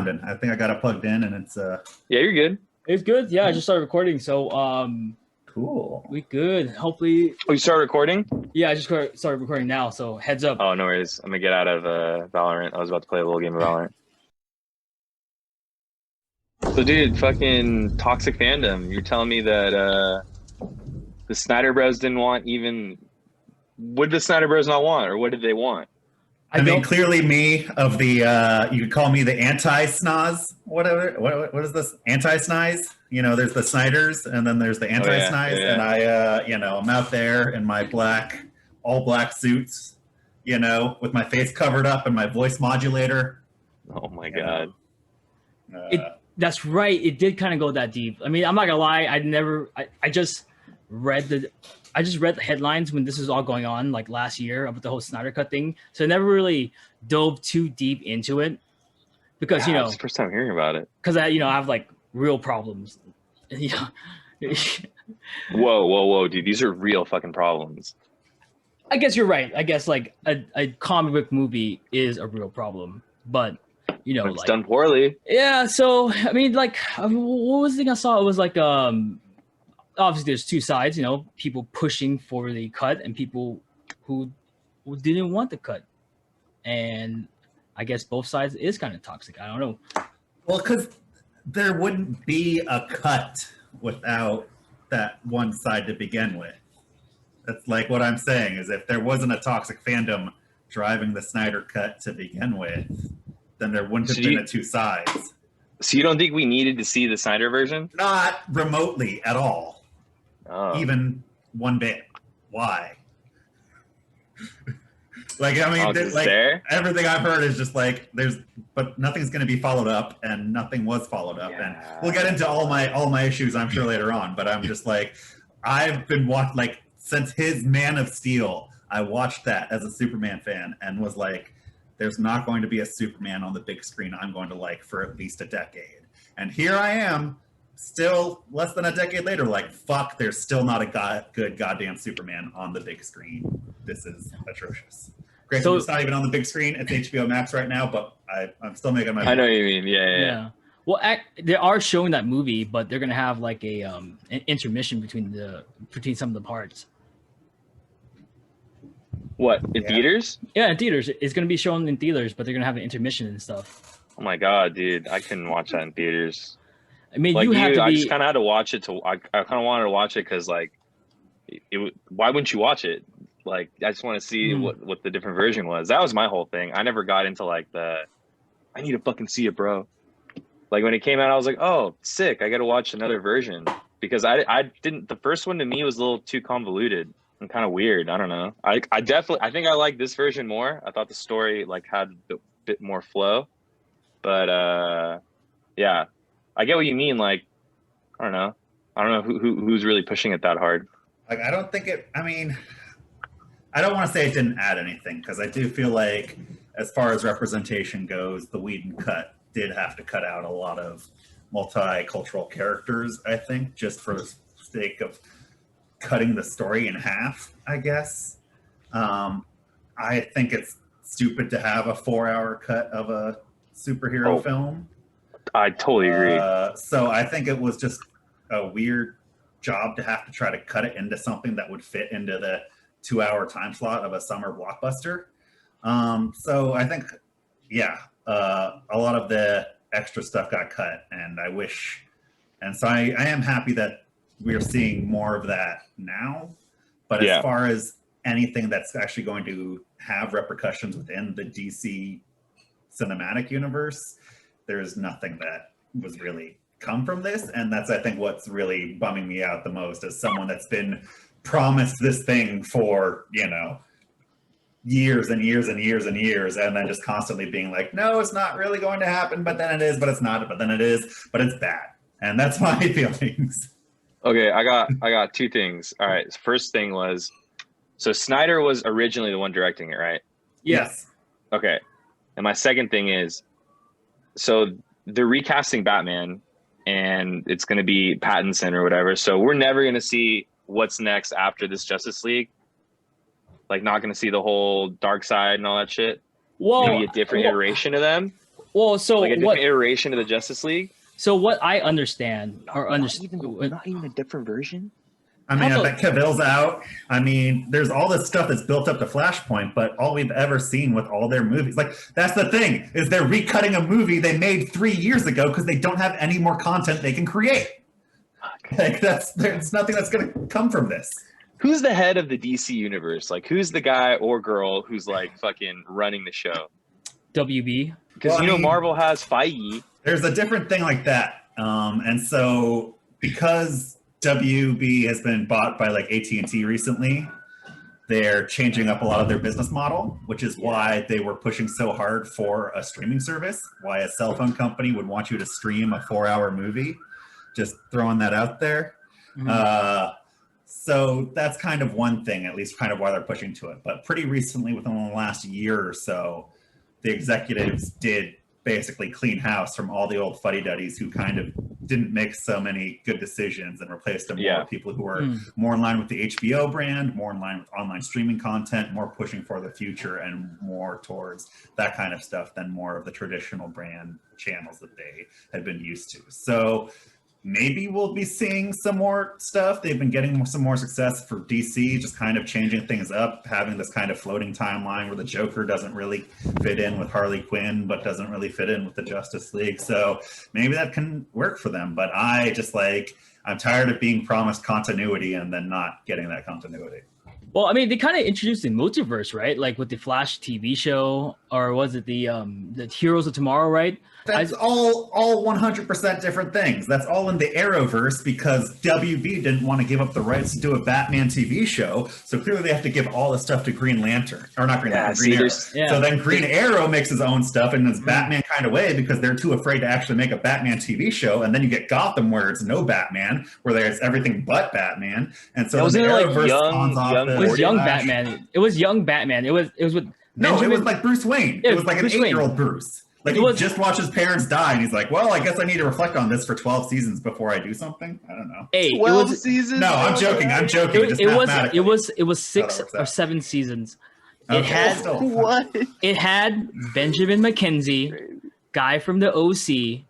sounding? I think I got it plugged in, and it's Yeah, you're good. It's good. Yeah, I just started recording, so cool. we good. Hopefully. Oh, you started recording? Yeah, I just started recording now, so heads up. Oh, no worries. I'm gonna get out of Valorant. I was about to play a little game of Valorant. So, dude, fucking toxic fandom. You're telling me that the Snyder Bros didn't want even. What did the Snyder Bros not want, or what did they want? I mean, clearly me of the, you could call me the anti-snoz, whatever. What is this? Anti-snize? You know, there's the Snyders, and then there's the anti-snize. And I, you know, I'm out there in my all black suits, you know, with my face covered up and my voice modulator. Oh my God. That's right. It did kind of go that deep. I mean, I'm not gonna lie. I just read the headlines when this was all going on, like last year, about the whole Snyder Cut thing. So I never really dove too deep into it because, you know, it's the first time hearing about it. Because I have like real problems. Yeah. Whoa, dude! These are real fucking problems. I guess you're right. I guess like a comic book movie is a real problem, but you know, it's like, done poorly. Yeah. So I mean, like, what was the thing I saw? It was like obviously there's two sides, you know, people pushing for the cut and people who didn't want the cut. And I guess both sides is kind of toxic. I don't know. Well, because there wouldn't be a cut without that one side to begin with. That's like what I'm saying is if there wasn't a toxic fandom driving the Snyder Cut to begin with, then there wouldn't have been the two sides. So you don't think we needed to see the Snyder version? Not remotely at all. Oh. Even one bit. Why? Like, I mean, like everything I've heard is just like but nothing's going to be followed up, and nothing was followed up, and we'll get into all my issues, I'm sure, later on. But I'm just like, I've been since his Man of Steel. I watched that as a Superman fan and was like, there's not going to be a Superman on the big screen I'm going to like for at least a decade, and here I am. Still less than a decade later, like, fuck, there's still not a good goddamn Superman on the big screen. This is atrocious. Great, so it's not even on the big screen. It's HBO Max right now, but I'm still making my... I know what you mean. Yeah. Well, they are showing that movie, but they're going to have like an intermission between some of the parts. What, in theaters? Yeah, in theaters. It's going to be shown in theaters, but they're going to have an intermission and stuff. Oh my God, dude. I couldn't watch that in theaters. I mean, like I just kind of had to watch it. I kind of wanted to watch it because, like, why wouldn't you watch it? Like, I just want to see what the different version was. That was my whole thing. I never got into like I need to fucking see it, bro. Like when it came out, I was like, oh, sick. I got to watch another version because I didn't. The first one to me was a little too convoluted and kind of weird. I don't know. I think I like this version more. I thought the story like had a bit more flow, but yeah. I get what you mean. Like, I don't know who's really pushing it that hard. Like, I don't think it. I mean, I don't want to say it didn't add anything because I do feel like, as far as representation goes, the Whedon cut did have to cut out a lot of multicultural characters. I think just for the sake of cutting the story in half. I guess. I think it's stupid to have a 4-hour cut of a superhero film. I totally agree. So I think it was just a weird job to have to try to cut it into something that would fit into the 2-hour time slot of a summer blockbuster. So I think, a lot of the extra stuff got cut, and I wish. And so I am happy that we're seeing more of that now. But as far as anything that's actually going to have repercussions within the DC cinematic universe, there's nothing that was really come from this. And that's, I think, what's really bumming me out the most as someone that's been promised this thing for, you know, years and years and years and years, and then just constantly being like, no, it's not really going to happen, but then it is, but it's not, but then it is, but it's bad. And that's my feelings. Okay, I got two things. All right, first thing was, so Snyder was originally the one directing it, right? Yes. Okay. And my second thing is, so they're recasting Batman, and it's going to be Pattinson or whatever. So we're never going to see what's next after this Justice League. Like, not going to see the whole Dark Side and all that shit. Whoa. Maybe a different iteration of them. Well, so like a different what? iteration of the Justice League. So what I understand or Not understand. even a different version. I mean, I Also- bet Cavill's out. I mean, there's all this stuff that's built up to Flashpoint, but all we've ever seen with all their movies, like that's the thing, is they're recutting a movie they made 3 years ago because they don't have any more content they can create. Like there's nothing that's going to come from this. Who's the head of the DC universe? Like, who's the guy or girl who's like fucking running the show? WB. Because Well, I mean, Marvel has Feige. There's a different thing like that, and so because WB has been bought by like AT&T recently, they're changing up a lot of their business model, which is why they were pushing so hard for a streaming service. Why a cell phone company would want you to stream a 4-hour movie. Just throwing that out there. So that's kind of one thing, at least kind of why they're pushing to it. But pretty recently, within the last year or so, the executives did basically clean house from all the old fuddy-duddies who kind of didn't make so many good decisions and replaced them more with people who are more in line with the HBO brand, more in line with online streaming content, more pushing for the future and more towards that kind of stuff than more of the traditional brand channels that they had been used to. So maybe we'll be seeing some more stuff. They've been getting some more success for DC, just kind of changing things up, having this kind of floating timeline where the Joker doesn't really fit in with Harley Quinn, but doesn't really fit in with the Justice League. So maybe that can work for them. But I'm tired of being promised continuity and then not getting that continuity. Well, I mean, they kind of introduced the multiverse, right? Like with the Flash TV show, or was it the Heroes of Tomorrow, right? That's all 100% different things. That's all in the Arrowverse because WB didn't want to give up the rights to do a Batman TV show. So clearly they have to give all the stuff to Green Lantern. Or not Green Lantern, Green Arrow. So then Green Arrow makes his own stuff in this Batman kind of way because they're too afraid to actually make a Batman TV show. And then you get Gotham where it's no Batman, where there's everything but Batman. And so the Arrowverse spawns off It was young Batman. It was young Batman. It was with Benjamin. It was like Bruce Wayne. It was like an 8-year-old Bruce. Like he just watched his parents die, and he's like, "Well, I guess I need to reflect on this for 12 seasons before I do something." I don't know. 12 seasons? No, I'm joking. I'm joking. It was 6 or 7 seasons. It had Benjamin McKenzie, guy from the OC.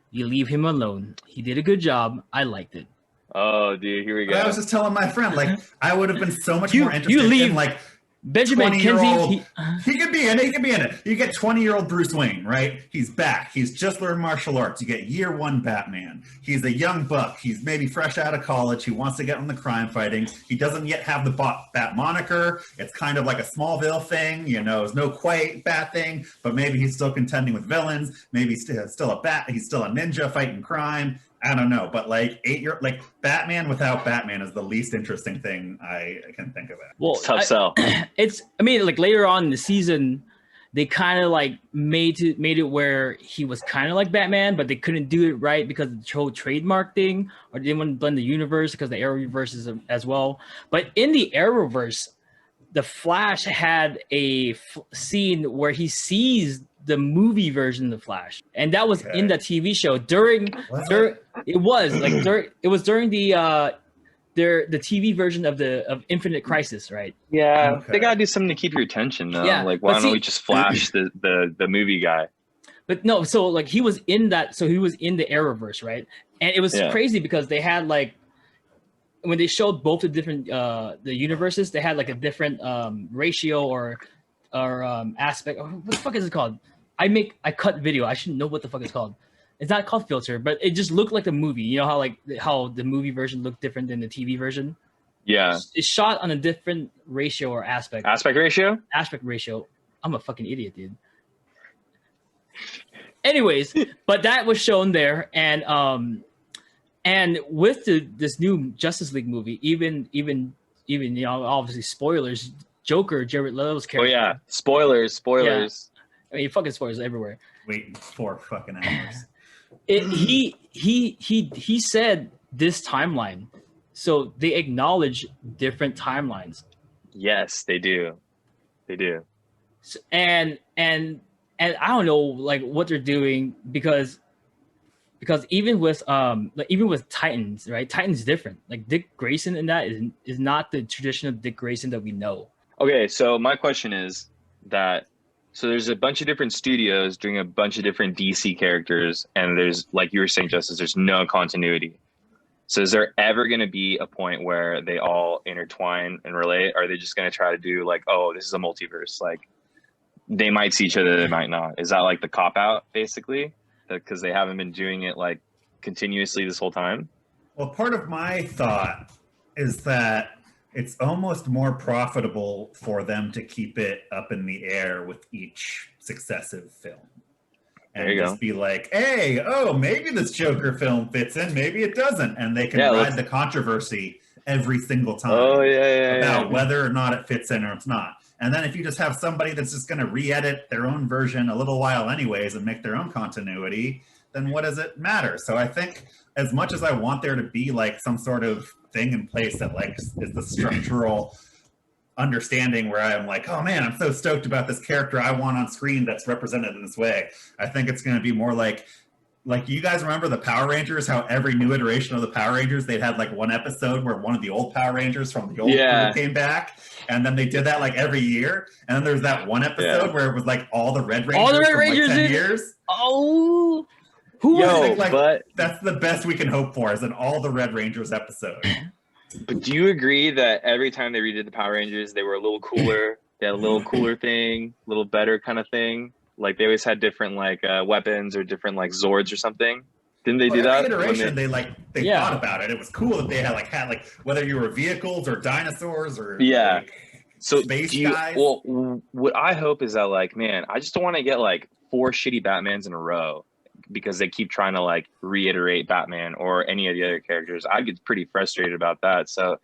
You leave him alone. He did a good job. I liked it. Oh, dude, here we go. I was just telling my friend, like, I would have been so much more interested in like. Benjamin McKenzie, he could be in it. He could be in it. You get 20-year-old Bruce Wayne, right? He's back. He's just learned martial arts. You get year 1 Batman. He's a young buck. He's maybe fresh out of college. He wants to get on the crime fighting. He doesn't yet have the Bat moniker. It's kind of like a Smallville thing. There's no quite Bat thing, but maybe he's still contending with villains. Maybe he's still a Bat. He's still a ninja fighting crime. I don't know, but like Batman without Batman is the least interesting thing I can think of. Well, it's tough sell. Like later on in the season, they kind of like made it where he was kind of like Batman, but they couldn't do it right because of the whole trademark thing, or they didn't want to blend the universe because the Arrowverse is as well. But in the Arrowverse, the Flash had a scene where he sees the movie version of the Flash, and that was in the TV show during the TV version of Infinite Crisis, right? Yeah, they gotta do something to keep your attention though. Yeah, like why don't we just flash the movie guy? But no, so like he was in that, so he was in the Arrowverse, right? And it was crazy because they had like when they showed both the different the universes, they had like a different ratio or aspect. What the fuck is it called? I cut video. I should know what the fuck it's called. It's not called filter, but it just looked like the movie. You know how the movie version looked different than the TV version? Yeah. It's shot on a different ratio or aspect. Aspect ratio? Aspect ratio. I'm a fucking idiot, dude. Anyways, but that was shown there, and with this new Justice League movie, even obviously spoilers. Joker, Jared Leto's character. Oh yeah, spoilers. Yeah. I mean, fucking spoilers everywhere. Waiting for fucking hours. He said this timeline, so they acknowledge different timelines. Yes, they do. They do. So, and I don't know like what they're doing because even with Titans, right? Titans different. Like Dick Grayson in that is not the traditional Dick Grayson that we know. Okay, so my question is that So there's a bunch of different studios doing a bunch of different DC characters, and there's, like you were saying, Justice, there's no continuity. So is there ever going to be a point where they all intertwine and relate? Or are they just going to try to do like, oh, this is a multiverse? Like they might see each other, they might not. Is that like the cop out basically? Because they haven't been doing it like continuously this whole time? Well, part of my thought is that it's almost more profitable for them to keep it up in the air with each successive film. And There you just go. be like, hey, oh, maybe this Joker film fits in, maybe it doesn't. And they can Yeah, ride the controversy every single time Oh yeah, about yeah. whether or not it fits in or it's not. And then if you just have somebody that's just going to re-edit their own version a little while anyways and make their own continuity, then what does it matter? So I think as much as I want there to be like some sort of thing in place that like is the structural understanding where I'm like, oh man, I'm so stoked about this character I want on screen that's represented in this way. I think it's going to be more like you guys remember the Power Rangers, how every new iteration of the Power Rangers, they'd had like one episode where one of the old Power Rangers from the old crew came back. And then they did that like every year. And then there's that one episode where it was like all the Red Rangers, All the Red from Rangers like 10 in- years. Oh, who was Yo, I think, like, but that's the best we can hope for, is an all the Red Rangers episode. But do you agree that every time they redid the Power Rangers, they were a little cooler? They had a little cooler thing, a little better kind of thing. Like they always had different like weapons or different like Zords or something. Didn't they do that? Every when iteration, they Yeah. thought about it. It was cool that they had like whether you were vehicles or dinosaurs or Yeah. like, So space do you, guys. well, what I hope is that like, man, I just don't want to get like 4 shitty Batmans in a row because they keep trying to like reiterate Batman or any of the other characters. I get pretty frustrated about that. So